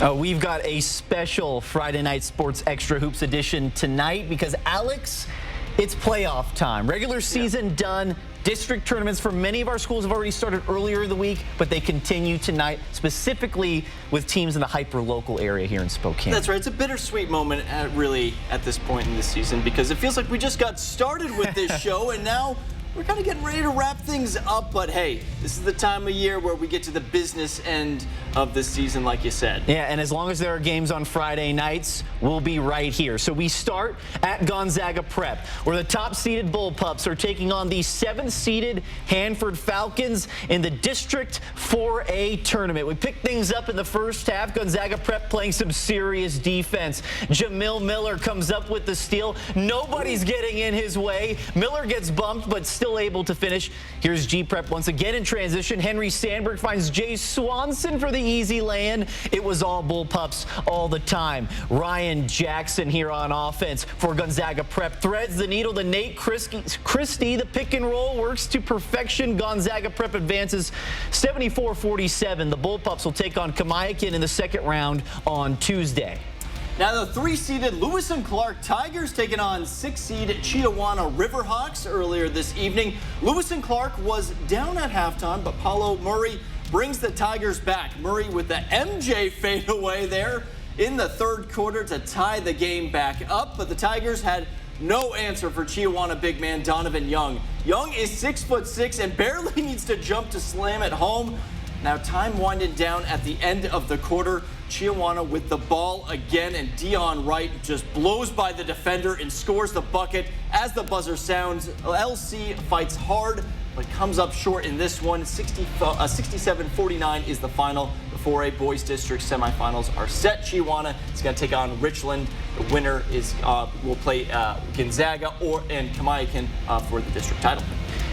We've got a special Friday Night Sports Extra Hoops edition tonight because, Alex, it's playoff time. Regular season done. District tournaments for many of our schools have already started earlier in the week, but they continue tonight, specifically with teams in the hyper-local area here in Spokane. That's right. It's a bittersweet moment really at this point in the season because it feels like we just got started with this show and now we're kind of getting ready to wrap things up. But hey, this is the time of year where we get to the business end of this season, like you said. Yeah, and as long as there are games on Friday nights, we'll be right here. So we start at Gonzaga Prep, where the top-seeded Bullpups are taking on the 7th-seeded Hanford Falcons in the District 4A tournament. We picked things up in the first half. Gonzaga Prep playing some serious defense. Jamil Miller comes up with the steal. Nobody's getting in his way. Miller gets bumped, but still able to finish. Here's G Prep once again in transition. Henry Sandberg finds Jay Swanson for the easy land. It was all Bullpups all the time. Ryan Jackson here on offense for Gonzaga Prep. Threads the needle to Nate Christie. The pick and roll works to perfection. Gonzaga Prep advances 74-47. The Bullpups will take on Chiawana in the second round on Tuesday. Now the 3-seeded Lewis and Clark Tigers taking on 6-seed Chiawana Riverhawks earlier this evening. Lewis and Clark was down at halftime, but Paulo Murray brings the Tigers back. Murray with the MJ fadeaway there in the third quarter to tie the game back up, but the Tigers had no answer for Chiawana big man Donovan Young. Young is 6'6" and barely needs to jump to slam it home. Now time winding down at the end of the quarter. Chiawana with the ball again, and Dion Wright just blows by the defender and scores the bucket. As the buzzer sounds, LC fights hard, but comes up short in this one. 67-49 is the final. The 4A Boys District semifinals are set. Chiawana is going to take on Richland. The winner is will play Gonzaga and Chiawana for the district title.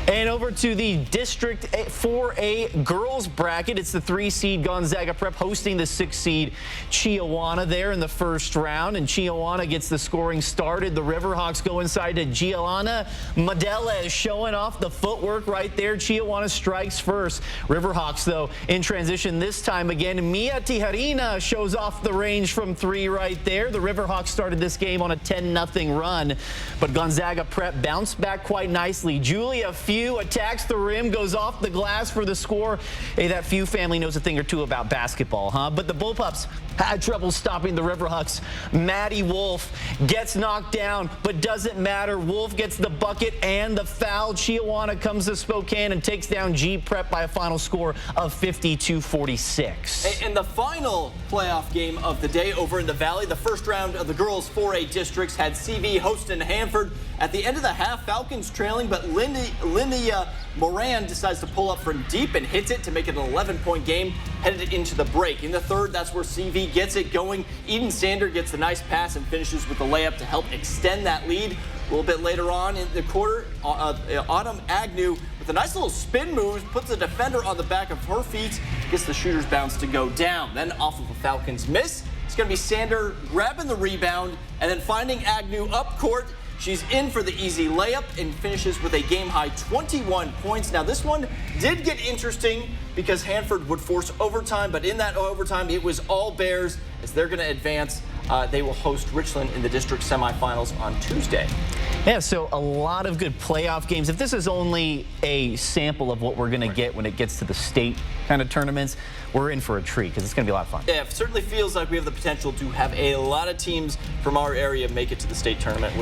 And over to the District 4A girls bracket. It's the 3-seed Gonzaga Prep hosting the 6-seed Chiawana there in the first round. And Chiawana gets the scoring started. The Riverhawks go inside to Gianna Madeles, showing off the footwork right there. Chiawana strikes first. Riverhawks, though, in transition this time again. Mia Tijarina shows off the range from 3 right there. The Riverhawks started this game on a 10-0 run. But Gonzaga Prep bounced back quite nicely. Julia Few attacks the rim, goes off the glass for the score. Hey, that Few family knows a thing or two about basketball, huh? But the Bullpups had trouble stopping the Riverhawks. Maddie Wolf gets knocked down, but doesn't matter. Wolf gets the bucket and the foul. Chiawana comes to Spokane and takes down G Prep by a final score of 52-46. And the final playoff game of the day over in the Valley, the first round of the girls 4A districts had CV hosting Hanford. At the end of the half, Falcons trailing, but Linnea Moran decides to pull up from deep and hits it to make it an 11-point game, headed into the break. In the third, that's where CV gets it going. Eden Sander gets the nice pass and finishes with the layup to help extend that lead. A little bit later on in the quarter, Autumn Agnew with a nice little spin move, puts the defender on the back of her feet, gets the shooter's bounce to go down. Then off of a Falcons miss, it's going to be Sander grabbing the rebound and then finding Agnew up court. She's in for the easy layup and finishes with a game-high 21 points. Now, this one did get interesting because Hanford would force overtime, but in that overtime, it was all Bears as they're going to advance. They will host Richland in the district semifinals on Tuesday. Yeah, so a lot of good playoff games. If this is only a sample of what we're going to get when it gets to the state kind of tournaments, we're in for a treat because it's going to be a lot of fun. Yeah, it certainly feels like we have the potential to have a lot of teams from our area make it to the state tournament.